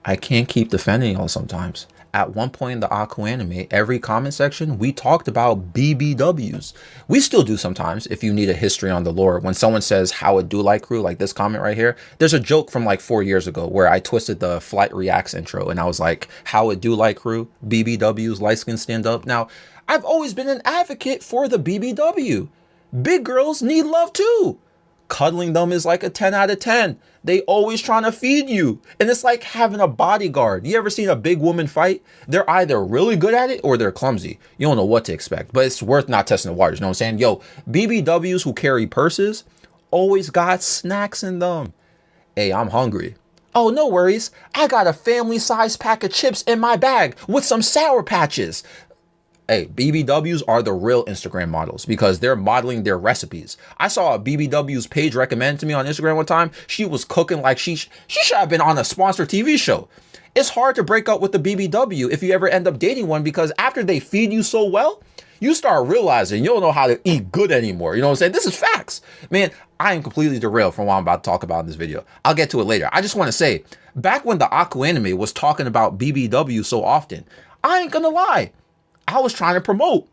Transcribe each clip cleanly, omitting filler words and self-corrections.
I can't keep defending y'all sometimes. At one point in the Aku anime, every comment section, we talked about BBWs. We still do sometimes if you need a history on the lore. When someone says how it do like crew, like this comment right here, there's a joke from like 4 years ago where I twisted the Flight Reacts intro and I was like, how it do like crew, BBWs, light skin stand up. Now, I've always been an advocate for the BBW. Big girls need love too. Cuddling them is like a 10 out of 10. They always trying to feed you. And it's like having a bodyguard. You ever seen a big woman fight? They're either really good at it or they're clumsy. You don't know what to expect, but it's worth not testing the waters. You know what I'm saying? Yo, BBWs who carry purses always got snacks in them. Hey, I'm hungry. Oh, no worries. I got a family-sized pack of chips in my bag with some Sour Patches. Hey, BBWs are the real Instagram models because they're modeling their recipes. I saw a BBW's page recommended to me on Instagram one time. She was cooking like she should have been on a sponsored TV show. It's hard to break up with the BBW if you ever end up dating one because after they feed you so well, you start realizing you don't know how to eat good anymore. You know what I'm saying? This is facts. Man, I am completely derailed from what I'm about to talk about in this video. I'll get to it later. I just want to say, back when the Aku anime was talking about BBW so often, I ain't gonna lie. I was trying to promote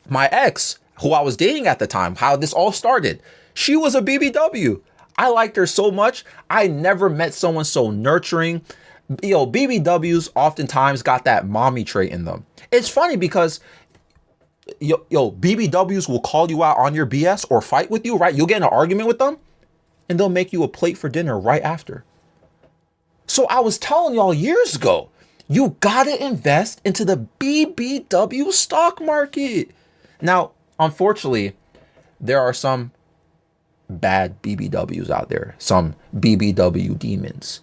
my ex, who I was dating at the time, how this all started. She was a BBW. I liked her so much. I never met someone so nurturing. Yo, BBWs oftentimes got that mommy trait in them. It's funny because BBWs will call you out on your BS or fight with you, right? You'll get in an argument with them and they'll make you a plate for dinner right after. So I was telling y'all years ago, you gotta invest into the BBW stock market. Now, unfortunately, there are some bad BBWs out there, some BBW demons.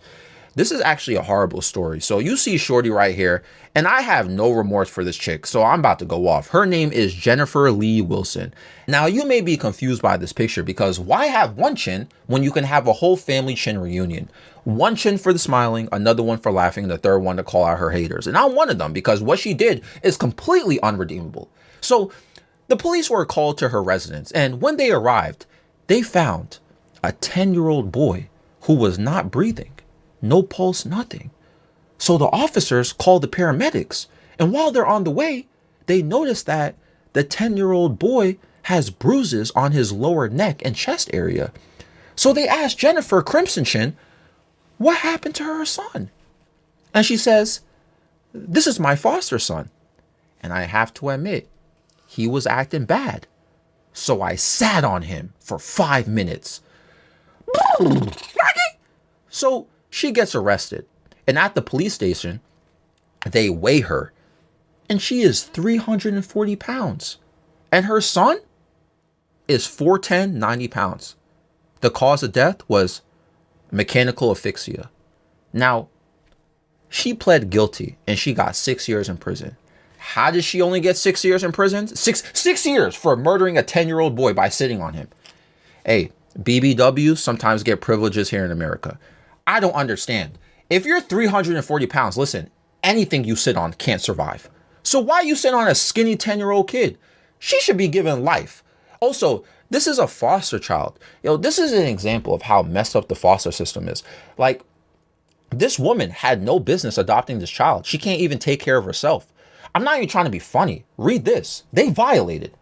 This is actually a horrible story. So you see Shorty right here, and I have no remorse for this chick, so I'm about to go off. Her name is Jennifer Lee Wilson. Now, you may be confused by this picture because why have one chin when you can have a whole family chin reunion? One chin for the smiling, another one for laughing, and the third one to call out her haters. And I'm one of them because what she did is completely unredeemable. So the police were called to her residence, and when they arrived, they found a 10-year-old boy who was not breathing. No pulse, nothing. So the officers called the paramedics. And while they're on the way, they noticed that the 10-year-old boy has bruises on his lower neck and chest area. So they asked Jennifer Crimson Chin, what happened to her son? And she says, this is my foster son. And I have to admit, he was acting bad. So I sat on him for 5 minutes. So she gets arrested, and at the police station, they weigh her, and she is 340 pounds, and her son is 4'10", 90 pounds. The cause of death was mechanical asphyxia. Now, she pled guilty, and she got 6 years in prison. How did she only get 6 years in prison? Six years for murdering a 10-year-old boy by sitting on him. Hey, BBWs sometimes get privileges here in America. I don't understand. If you're 340 pounds, listen, anything you sit on can't survive. So why you sit on a skinny 10-year-old kid? She should be given life. Also, this is a foster child. This is an example of how messed up the foster system is. Like, this woman had no business adopting this child. She can't even take care of herself. I'm not even trying to be funny. Read this. They violated.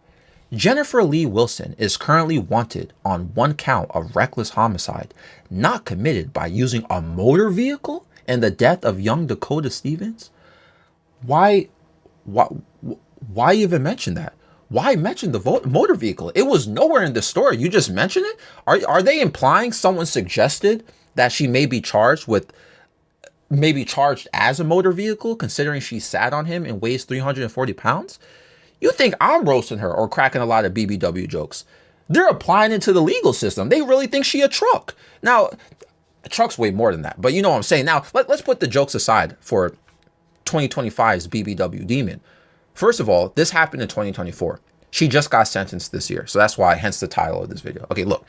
Jennifer Lee Wilson is currently wanted on 1 count of reckless homicide, not committed by using a motor vehicle in the death of young Dakota Stevens. Why even mention that? Why mention the motor vehicle? It was nowhere in the story. You just mentioned it? Are they implying someone suggested that she may be charged as a motor vehicle, considering she sat on him and weighs 340 pounds? You think I'm roasting her or cracking a lot of BBW jokes? They're applying it to the legal system. They really think she a truck. Now, a truck's way more than that, but you know what I'm saying. Now, let's put the jokes aside for 2025's BBW Demon. First of all, this happened in 2024. She just got sentenced this year. So that's why, hence the title of this video. Okay, look.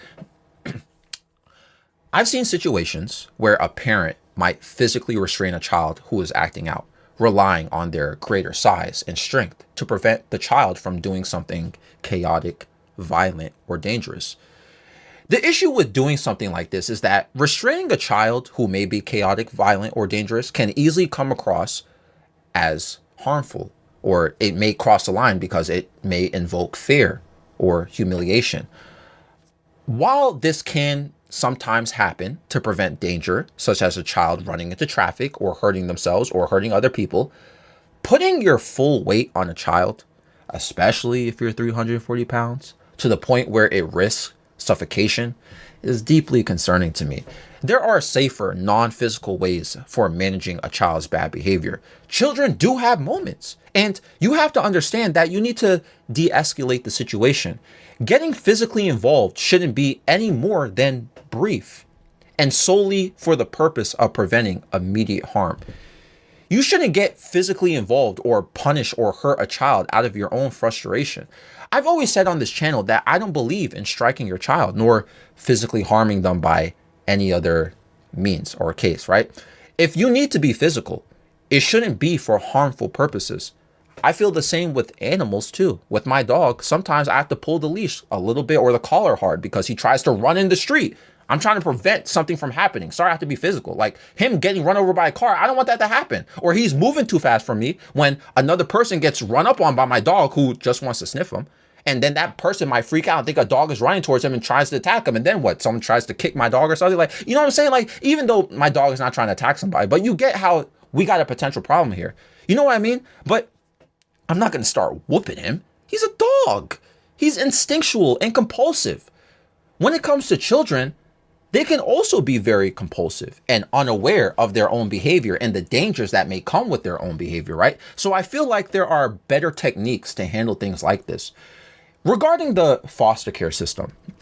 I've seen situations where a parent might physically restrain a child who is acting out, relying on their greater size and strength to prevent the child from doing something chaotic, violent, or dangerous. The issue with doing something like this is that restraining a child who may be chaotic, violent, or dangerous can easily come across as harmful, or it may cross the line because it may invoke fear or humiliation. While this can sometimes happen to prevent danger, such as a child running into traffic or hurting themselves or hurting other people, putting your full weight on a child, especially if you're 340 pounds, to the point where it risks suffocation, is deeply concerning to me. There are safer, non-physical ways for managing a child's bad behavior. Children do have moments, and you have to understand that you need to de-escalate the situation. Getting physically involved shouldn't be any more than brief, and solely for the purpose of preventing immediate harm. You shouldn't get physically involved or punish or hurt a child out of your own frustration. I've always said on this channel that I don't believe in striking your child nor physically harming them by any other means or case, right? If you need to be physical, it shouldn't be for harmful purposes. I feel the same with animals too. With my dog, sometimes I have to pull the leash a little bit or the collar hard because he tries to run in the street. I'm trying to prevent something from happening. Sorry, I have to be physical. Like him getting run over by a car, I don't want that to happen. Or he's moving too fast for me when another person gets run up on by my dog who just wants to sniff him. And then that person might freak out and think a dog is running towards him and tries to attack him. And then what? Someone tries to kick my dog or something. Like, you know what I'm saying? Like, even though my dog is not trying to attack somebody, but you get how we got a potential problem here. You know what I mean? But I'm not going to start whooping him. He's a dog. He's instinctual and compulsive. When it comes to children, they can also be very compulsive and unaware of their own behavior and the dangers that may come with their own behavior, right? So I feel like there are better techniques to handle things like this. Regarding the foster care system, all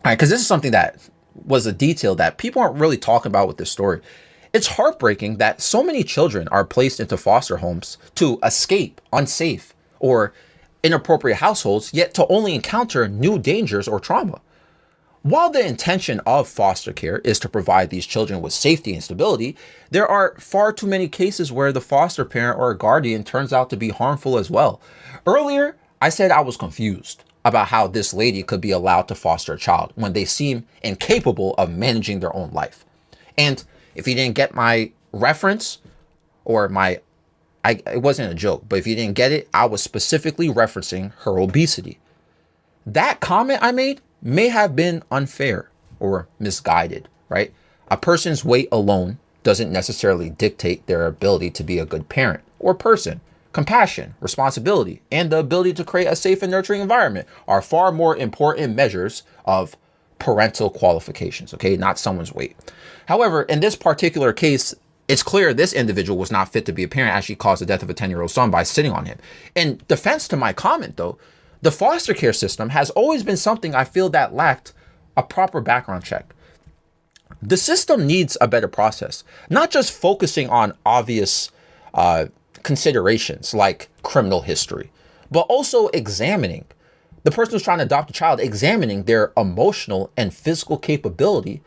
right, because this is something that was a detail that people aren't really talking about with this story. It's heartbreaking that so many children are placed into foster homes to escape unsafe or inappropriate households, yet to only encounter new dangers or trauma. While the intention of foster care is to provide these children with safety and stability, there are far too many cases where the foster parent or guardian turns out to be harmful as well. Earlier, I said I was confused about how this lady could be allowed to foster a child when they seem incapable of managing their own life. And if you didn't get my reference or it wasn't a joke, but if you didn't get it, I was specifically referencing her obesity. That comment I made may have been unfair or misguided, right? A person's weight alone doesn't necessarily dictate their ability to be a good parent or person. Compassion, responsibility, and the ability to create a safe and nurturing environment are far more important measures of parental qualifications, okay? Not someone's weight. However, in this particular case, it's clear this individual was not fit to be a parent as she caused the death of a 10-year-old son by sitting on him. In defense to my comment, though, the foster care system has always been something I feel that lacked a proper background check. The system needs a better process, not just focusing on obvious considerations like criminal history, but also examining the person who's trying to adopt a child, examining their emotional and physical capability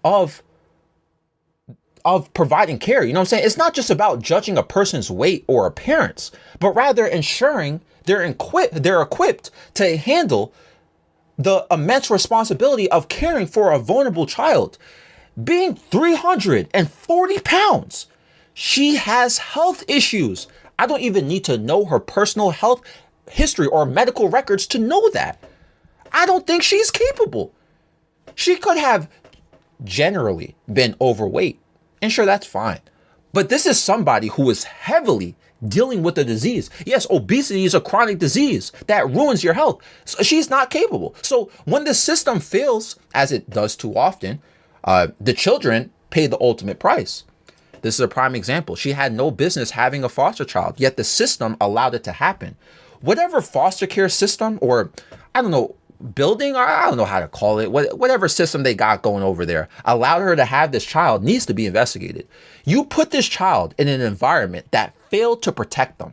of providing care. You know what I'm saying? It's not just about judging a person's weight or appearance, but rather ensuring they're equipped to handle the immense responsibility of caring for a vulnerable child. Being 340 pounds, she has health issues. I don't even need to know her personal health history or medical records to know that. I don't think she's capable. She could have generally been overweight, and sure, that's fine. But this is somebody who is heavily dealing with the disease. Yes, obesity is a chronic disease that ruins your health. So she's not capable. So when the system fails, as it does too often, the children pay the ultimate price. This is a prime example. She had no business having a foster child, yet the system allowed it to happen. Whatever foster care system or, I don't know, building, or I don't know how to call it, whatever system they got going over there, allowed her to have this child needs to be investigated. You put this child in an environment that failed to protect them.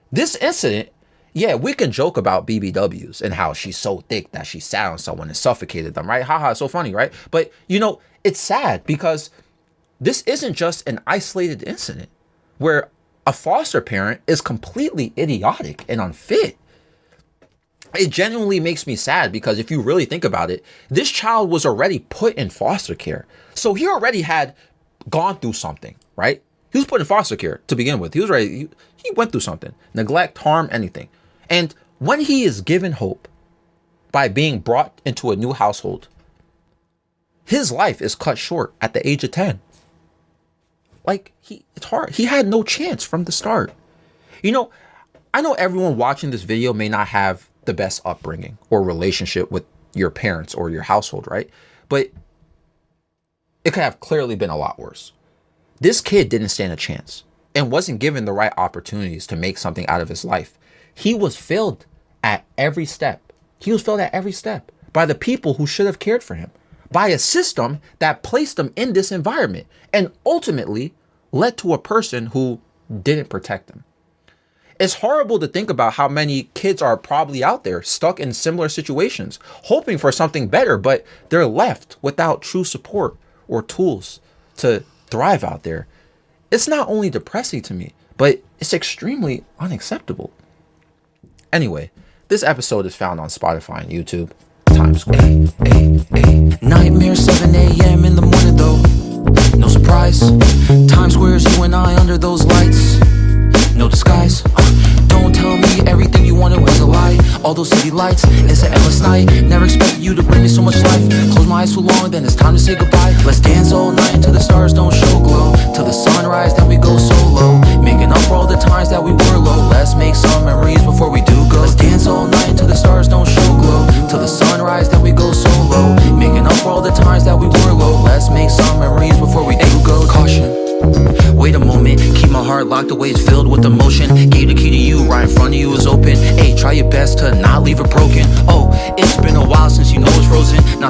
This incident, yeah, we can joke about BBWs and how she's so thick that she sat on someone and suffocated them, right? Haha, it's so funny, right? But, you know, it's sad because this isn't just an isolated incident where a foster parent is completely idiotic and unfit. It genuinely makes me sad because if you really think about it, this child was already put in foster care. So he already had gone through something, right? He was put in foster care to begin with. He went through something, neglect, harm, anything. And when he is given hope by being brought into a new household, his life is cut short at the age of 10. Like, it's hard. He had no chance from the start. You know, I know everyone watching this video may not have the best upbringing or relationship with your parents or your household, right? But it could have clearly been a lot worse. This kid didn't stand a chance and wasn't given the right opportunities to make something out of his life. He was failed at every step. He was failed at every step by the people who should have cared for him, by a system that placed him in this environment and ultimately led to a person who didn't protect him. It's horrible to think about how many kids are probably out there stuck in similar situations, hoping for something better, but they're left without true support or tools to thrive out there. It's not only depressing to me, but it's extremely unacceptable. Anyway, this episode is found on Spotify and YouTube. Times Square. Nightmare 7 a.m. in the morning though. No surprise. Times Square's you and I under those lights. No disguise. Don't tell me everything you wanted was a lie. All those city lights, it's an endless night. Never expected you to bring me so much life. Close my eyes too long, then it's time to say goodbye. Let's dance all night until the stars don't show glow. Till the sunrise, then we go solo. Making up for all the times that we were low. Let's make some memories before we do go. Let's dance all night until the stars don't show glow. Till the sunrise, then we go solo. Making up for all the times that we were low. Let's make some memories before we do go. Caution. Wait a moment, keep my heart locked away, it's filled with emotion. Gave the key to you, right in front of you is open. Hey, try your best to not leave it broken. Oh, it's been a while since you know it's frozen. Not the